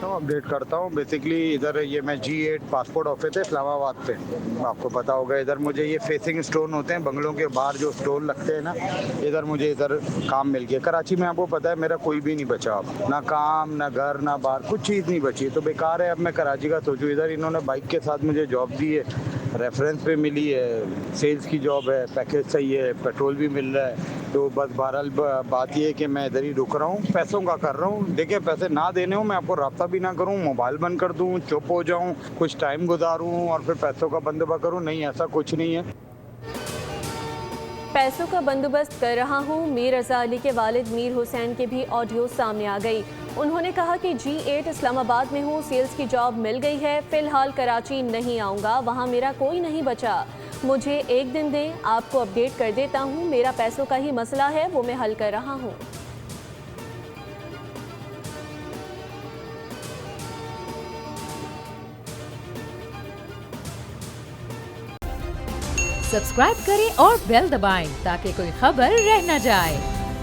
करता हूँ, अपडेट करता हूँ। बेसिकली इधर ये मैं G8 पासपोर्ट ऑफिस है इस्लामाबाद पे, आपको पता होगा। इधर मुझे ये फेसिंग स्टोन होते हैं, बंगलों के बाहर जो स्टोन लगते हैं ना, इधर मुझे इधर काम मिल गया। कराची में आपको पता है मेरा कोई भी नहीं बचा अब, ना काम ना घर ना बाहर, कुछ चीज़ नहीं बची, तो बेकार है। अब मैं कराची का सोचूं, इधर इन्होंने बाइक के साथ मुझे जॉब दी है, रेफरेंस पे मिली है, सेल्स की जॉब है, पैकेज सही है, पेट्रोल भी मिल रहा है। तो बस बहरहाल बात ये है कि मैं इधर ही रुक रहा हूँ, पैसों का कर रहा हूँ। देखिए पैसे ना देने हो, मैं आपको राब्ता भी ना करूँ, मोबाइल बंद कर दूँ, चुप हो जाऊँ, कुछ टाइम गुजारूँ और फिर पैसों का बंदोबस्त करूँ, नहीं ऐसा कुछ नहीं है। पैसों का बंदोबस्त कर रहा हूँ, मीर रजा अली के वालिद मीर हुसैन के भी ऑडियो सामने आ गई। उन्होंने कहा कि G8 इस्लामाबाद में हूँ, सेल्स की जॉब मिल गई है, फिलहाल कराची नहीं आऊँगा, वहाँ मेरा कोई नहीं बचा। मुझे एक दिन दें, आपको अपडेट कर देता हूँ। मेरा पैसों का ही मसला है, वो मैं हल कर रहा हूँ। सब्सक्राइब करें और बेल दबाएं ताकि कोई खबर रह न जाए।